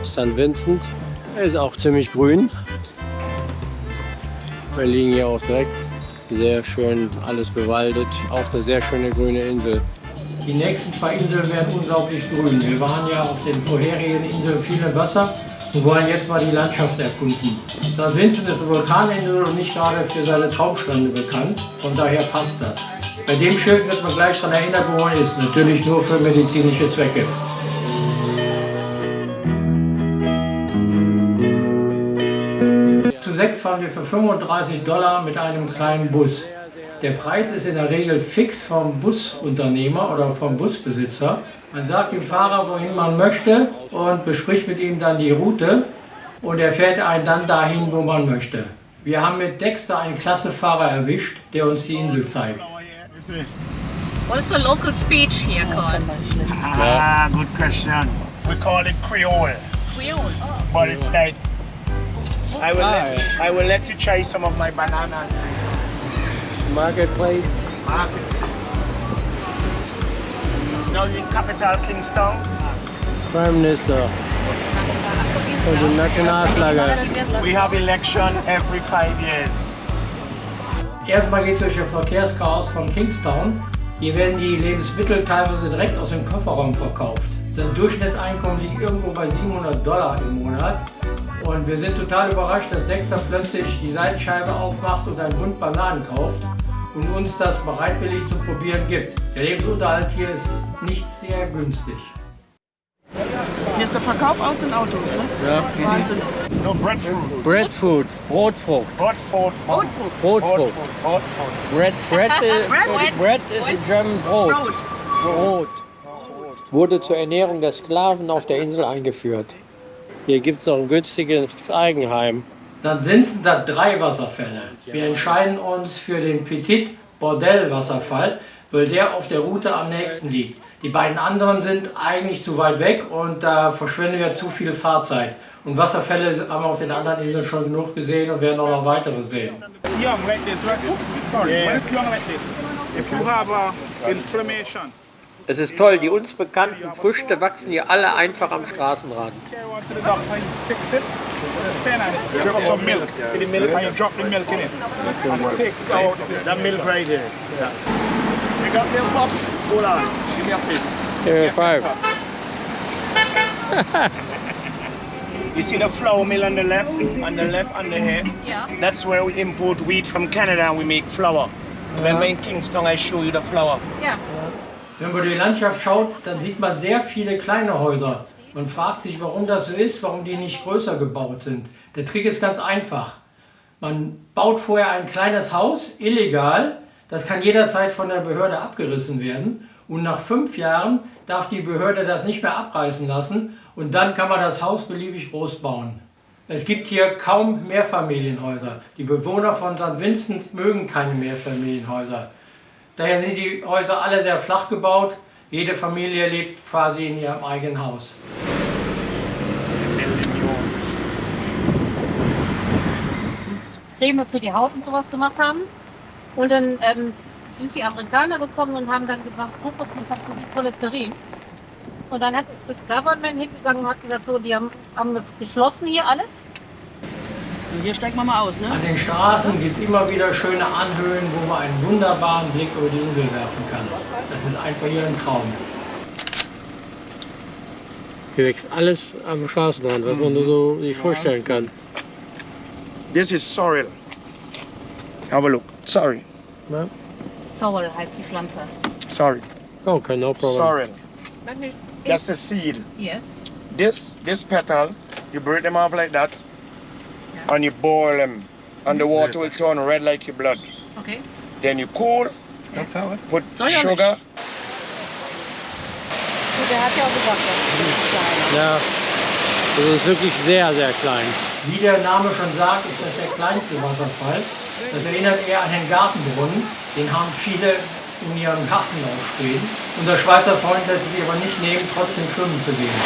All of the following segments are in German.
St. Vincent. Er ist auch ziemlich grün. Wir liegen hier auch direkt. Sehr schön, alles bewaldet. Auch eine sehr schöne grüne Insel. Die nächsten zwei Inseln werden unglaublich grün. Wir waren ja auf den vorherigen Inseln viel im Wasser und wollen jetzt mal die Landschaft erkunden. St. Vincent ist eine Vulkaninsel und nicht gerade für seine Traumstrände bekannt. Von daher passt das. Bei dem Schild wird man gleich daran erinnert, wo man ist. Natürlich nur für medizinische Zwecke. Zu 6 fahren wir für $35 mit einem kleinen Bus. Der Preis ist in der Regel fix vom Busunternehmer oder vom Busbesitzer. Man sagt dem Fahrer, wohin man möchte und bespricht mit ihm dann die Route und er fährt einen dann dahin, wo man möchte. Wir haben mit Dexter einen klasse Fahrer erwischt, der uns die Insel zeigt. What is the local speech here called? Good question. We call it Creole, Creole. Oh. but it's like I will let you try some of my banana Marketplace. market. Now in capital Kingston. Prime Minister. Und die Nationalflagge. We have election every 5 years. Erstmal geht es durch das Verkehrschaos von Kingstown. Hier werden die Lebensmittel teilweise direkt aus dem Kofferraum verkauft. Das Durchschnittseinkommen liegt irgendwo bei $700 im Monat. Und wir sind total überrascht, dass Dexter plötzlich die Seitenscheibe aufmacht und einen Bund Bananen kauft und uns das bereitwillig zum Probieren gibt. Der Lebensunterhalt hier ist nicht sehr günstig. Hier ist der Verkauf aus den Autos, ne? Ja. Wahnsinn. No breadfruit. Breadfruit, Brotfrucht. Brotfruit. Brotfrucht. Brotfruit. Bread is in German Brot. Brot. Wurde zur Ernährung der Sklaven auf der Insel eingeführt. Hier gibt es noch ein günstiges Eigenheim. St. Vincent hat 3 Wasserfälle. Wir entscheiden uns für den Petit Bordel Wasserfall, weil der auf der Route am nächsten liegt. Die beiden anderen sind eigentlich zu weit weg und da verschwenden wir zu viel Fahrzeit. Und Wasserfälle haben wir auf den anderen Inseln schon genug gesehen und werden auch noch weitere sehen. Young like this, right? Sorry, when it's young like this, if you have inflammation. Es ist toll, die uns bekannten Früchte wachsen hier alle einfach am Straßenrand. Go to the doctor, he sticks it, pen on it, drop some milk. See the milk? And you drop the milk in it. And it takes out that milk right here. Yeah. You got milk pops? Hold on, give me a piece. Here, 5. You see the flour mill on the left, on the head? Yeah. That's where we import wheat from Canada and we make flour. When we're in Kingston, I show you the flour. Yeah. Wenn man die Landschaft schaut, dann sieht man sehr viele kleine Häuser. Man fragt sich, warum das so ist, warum die nicht größer gebaut sind. Der Trick ist ganz einfach. Man baut vorher ein kleines Haus, illegal. Das kann jederzeit von der Behörde abgerissen werden. Und nach 5 Jahren darf die Behörde das nicht mehr abreißen lassen. Und dann kann man das Haus beliebig groß bauen. Es gibt hier kaum Mehrfamilienhäuser. Die Bewohner von St. Vincent mögen keine Mehrfamilienhäuser. Daher sind die Häuser alle sehr flach gebaut. Jede Familie lebt quasi in ihrem eigenen Haus. Creme für die Haut und sowas gemacht haben. Und dann sind die Amerikaner gekommen und haben dann gesagt, Kokosnuss hat so viel Cholesterin. Und dann ist das Government hingegangen und hat gesagt, so, die haben das geschlossen hier alles. Und hier steigen wir mal aus, ne? An den Straßen gibt es immer wieder schöne Anhöhen, wo man einen wunderbaren Blick über die Insel werfen kann. Das ist einfach hier ein Traum. Hier wächst alles am Straßenrand, was man nur so sich vorstellen kann. This is sorrel. Have a look. Sorry. Ja? Sorrel heißt die Pflanze. Sorry. Okay, no problem. Sorrel. That's the seed. Yes. This petal, you break them off like that, and you boil them, and the water will turn red like your blood. Okay. Then you cool, put sugar. Und der hat ja auch gesagt, das ist kleiner. Ja, das ist wirklich sehr, sehr klein. Wie der Name schon sagt, ist das der kleinste Wasserfall. Das erinnert eher an den Gartenbrunnen. Den haben viele in ihrem Gartenlauf stehen. Unser Schweizer Freund lässt es sich aber nicht nehmen, trotzdem schwimmen zu gehen.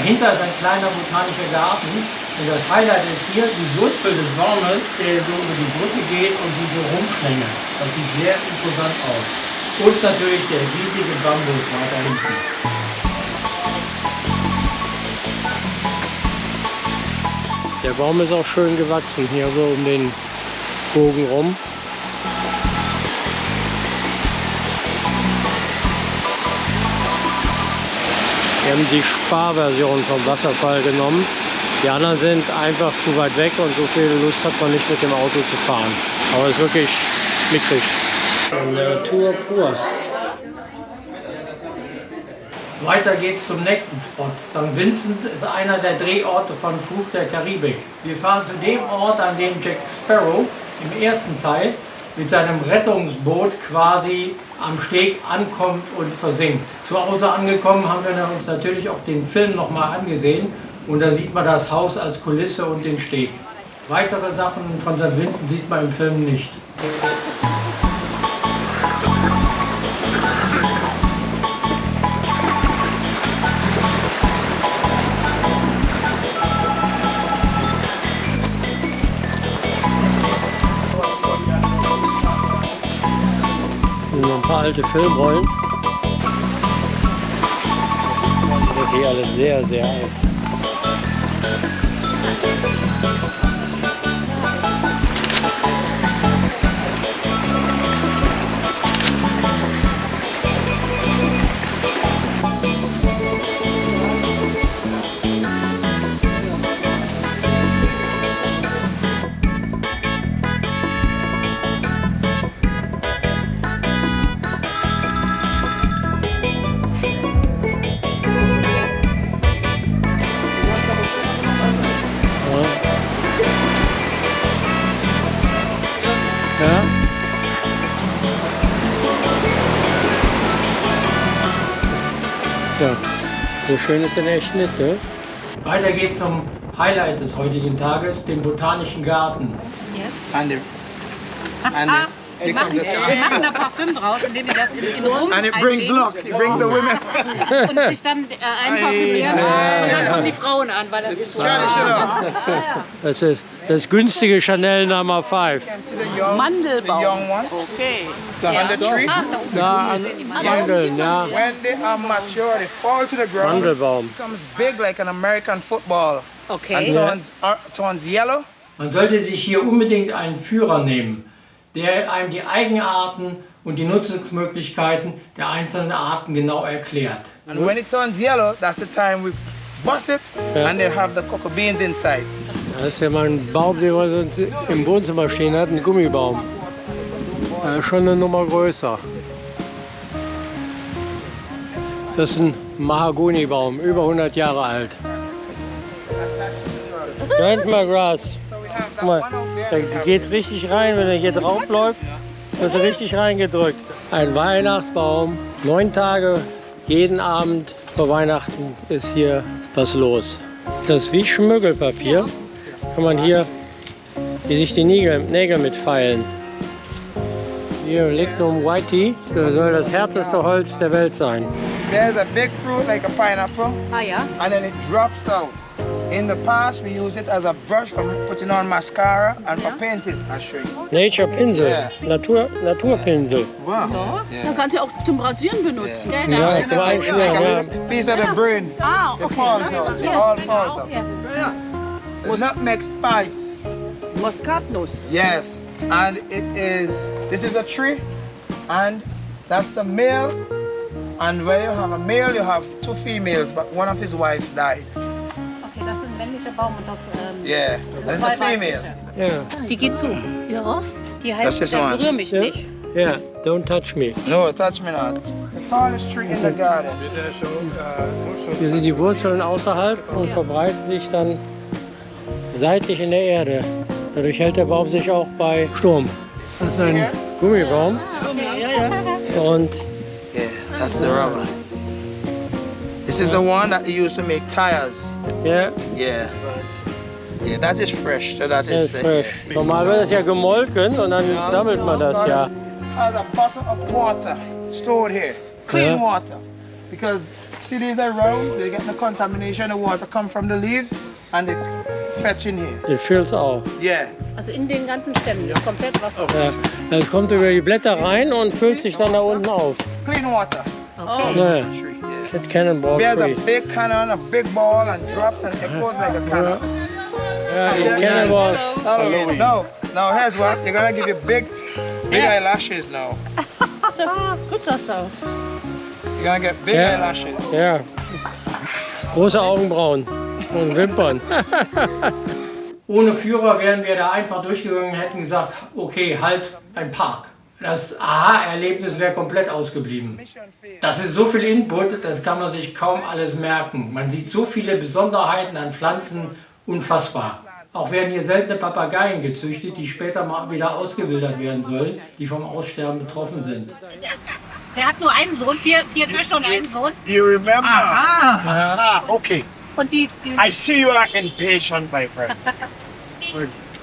Dahinter ist ein kleiner botanischer Garten. Und das Highlight ist hier die Wurzel des Baumes, der so über die Brücke geht und sie so rumschlängelt. Das sieht sehr imposant aus. Und natürlich der riesige Bambus weiter hinten. Der Baum ist auch schön gewachsen, hier so um den Bogen rum. Wir haben die Sparversion vom Wasserfall genommen. Die anderen sind einfach zu weit weg und so viel Lust hat man nicht mit dem Auto zu fahren. Aber es ist wirklich mickrig. Natur pur. Weiter geht's zum nächsten Spot. St. Vincent ist einer der Drehorte von Fluch der Karibik. Wir fahren zu dem Ort, an dem Jack Sparrow im ersten Teil mit seinem Rettungsboot quasi am Steg ankommt und versinkt. Zu Hause angekommen haben wir uns natürlich auch den Film nochmal angesehen und da sieht man das Haus als Kulisse und den Steg. Weitere Sachen von St. Vincent sieht man im Film nicht. Ein paar alte Filmrollen. Das ist hier alles sehr, sehr alt. Ja. Ja, so schön ist er echt nicht, ne? Weiter geht's zum Highlight des heutigen Tages, dem Botanischen Garten. And Wir machen da Parfüm draus, indem wir das in Rum it brings luck. It brings the women. und sich dann einparfümieren und dann kommen die Frauen an, weil das ist Traditional. Das ist das günstige Chanel Nummer 5. Mandelbaum. The young ones. Okay. On the tree. Da an Mandeln, ja. When they are mature, they fall to the ground. Mandelbaum. Becomes big like an American football. Okay. And turns yellow. Man sollte sich hier unbedingt einen Führer nehmen, der einem die Eigenarten und die Nutzungsmöglichkeiten der einzelnen Arten genau erklärt. And when it turns yellow, that's the time we bust it and they have the cocoa beans inside. Das ist ja mal ein Baum, den wir sonst im Wohnzimmer stehen hatten, ein Gummibaum. Schon eine Nummer größer. Das ist ein Mahagonibaum, über 100 Jahre alt. Grandma-Grass. Guck mal, da geht's richtig rein, wenn er hier drauf läuft, ist er richtig reingedrückt. Ein Weihnachtsbaum, 9 Tage, jeden Abend vor Weihnachten ist hier was los. Das ist wie Schmirgelpapier. Kann man hier, wie sich die Nägel mitfeilen. Hier Lignum whitey, das soll das härteste Holz der Welt sein. There's a big fruit like a pineapple Ah ja? and then it drops out. In the past, we use it as a brush for putting on mascara and for painting. I'll show you. Nature Pinsel, Ja. Naturpinsel. Wow. Man kann sie auch zum Rasieren benutzen. Ja, zum Einschmieren, ja. Piece of the brain. Ah, It okay. falls out. It all falls out. Ja. The nutmeg spice. Muskatnuss. Yes. And this is a tree. And that's the male. And where you have a male, you have 2 females, but one of his wives died. Okay, das ist ein männlicher Baum und das Yeah. And it's a female. Ja, Die geht zu. Ja. Die Das heißt, ist so ein- berühr mich Ja. nicht. ja, don't touch me. No, touch me not. The tallest tree in the garden. Hier sind die Wurzeln außerhalb und verbreiten sich dann seitlich in der Erde. Dadurch hält der Baum sich auch bei Sturm. Das ist ein Gummibaum und Yeah, that's the rubber. This is the one that they used to make tires. ja, Yeah. Yeah, that is fresh. So that der is ist frisch. Normal wird es ja gemolken und dann sammelt man das ja. Has a bottle of water stored here, clean Yeah. water, because see these are round. They get the contamination. The water come from the leaves and they fetch in here. Den fills auch. Yeah, Also in den ganzen Stämmen, komplett Wasser. Ja, das kommt über die Blätter rein und füllt sich dann da unten auf. Clean water. Okay. Ja, Tree. Yeah. mit Cannonball There's a Tree. big cannon, a big ball, and drops and echoes like a cannon. Ja, die Cannonball. No, no, here's what. You're gonna give you big eyelashes now. Gut sahst du aus. You're gonna get big Ja. eyelashes. Ja, große Augenbrauen und Wimpern. Ohne Führer wären wir da einfach durchgegangen und hätten gesagt, okay, halt ein Park. Das Aha-Erlebnis wäre komplett ausgeblieben. Das ist so viel Input, das kann man sich kaum alles merken. Man sieht so viele Besonderheiten an Pflanzen, unfassbar. Auch werden hier seltene Papageien gezüchtet, die später mal wieder ausgewildert werden sollen, die vom Aussterben betroffen sind. Der hat nur einen Sohn, vier Töchter und einen Sohn. You remember? Ah, okay. Und die I see you are impatient, my friend.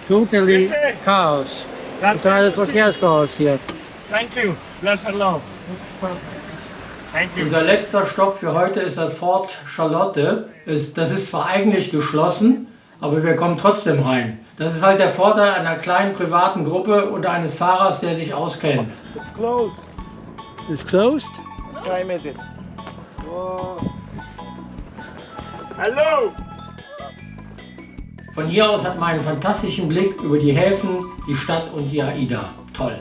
Totally Chaos. Totales Verkehrschaos hier. Thank you. Bless and love. Thank you. Unser letzter Stopp für heute ist das Fort Charlotte. Das ist zwar eigentlich geschlossen, aber wir kommen trotzdem rein. Das ist halt der Vorteil einer kleinen privaten Gruppe und eines Fahrers, der sich auskennt. It's closed. It's closed? What time is it? Oh. Hello. Von hier aus hat man einen fantastischen Blick über die Häfen, die Stadt und die AIDA. Toll.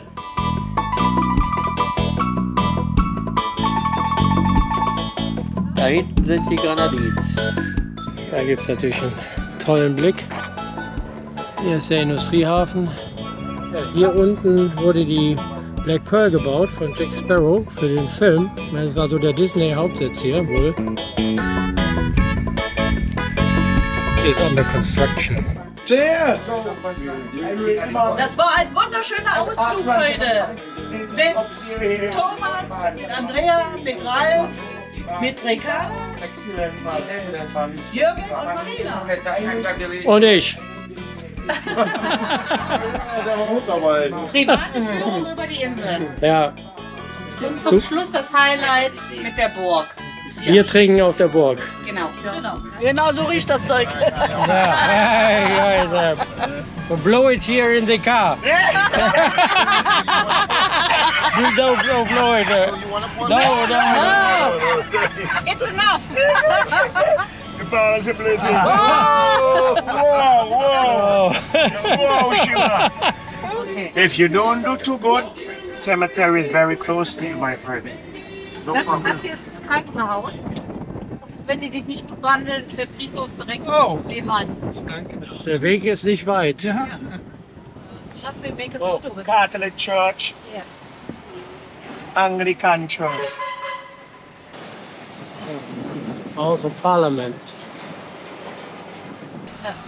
Da hinten sind die Grenadines. Da gibt es natürlich einen tollen Blick. Hier ist der Industriehafen. Ja, hier unten wurde die Black Pearl gebaut von Jack Sparrow für den Film. Das war so der Disney-Hauptsitz hier wohl. Is under construction. Cheers! Das war ein wunderschöner Ausflug heute. Mit Thomas, mit Andrea, mit Ralf, mit Ricarda, Jürgen und Marina. Und ich. private Führung über die Insel. Ja, Und zum Schluss das Highlight mit der Burg. wir trinken auf der Burg. Genau. Genau so riecht das Zeug. Yeah, we blow it here in the car. You don't blow it. No. It's enough. Whoa, Shiva. Okay. If you don't do too good, cemetery is very close to you, my friend. No Das problem. hier ist das Krankenhaus. Und wenn die dich nicht gut behandeln, ist der Friedhof direkt nebenan. Der Weg ist nicht weit. Shall we make a Oh, photo with Catholic Church, Yeah. Anglican Church. House of Parliament.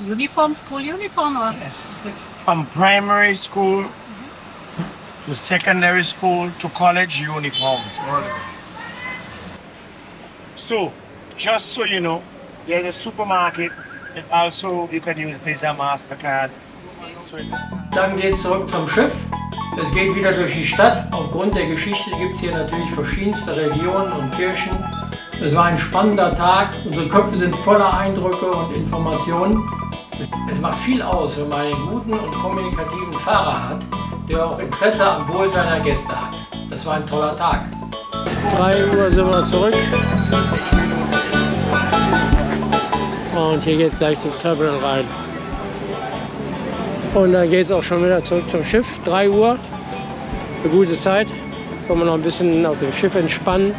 Uniform, school uniform or? Yes. From primary school to secondary school to college uniforms. So, just so you know, there's a supermarket and also you can use Visa, MasterCard. So Dann geht es zurück zum Schiff. Es geht wieder durch die Stadt. Aufgrund der Geschichte gibt es hier natürlich verschiedenste Religionen und Kirchen. Es war ein spannender Tag. Unsere Köpfe sind voller Eindrücke und Informationen. Es macht viel aus, wenn man einen guten und kommunikativen Fahrer hat, der auch Interesse am Wohl seiner Gäste hat. Das war ein toller Tag. 3 Uhr sind wir zurück. Und hier geht es gleich zum Terminal rein. Und dann geht es auch schon wieder zurück zum Schiff. 3 Uhr. Eine gute Zeit. Können wir noch ein bisschen auf dem Schiff entspannen.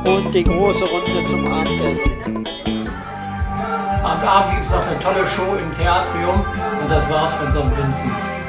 Und die große Runde zum Abendessen. Am Abend gibt es noch eine tolle Show im Theatrium und das war's von St. Vincent.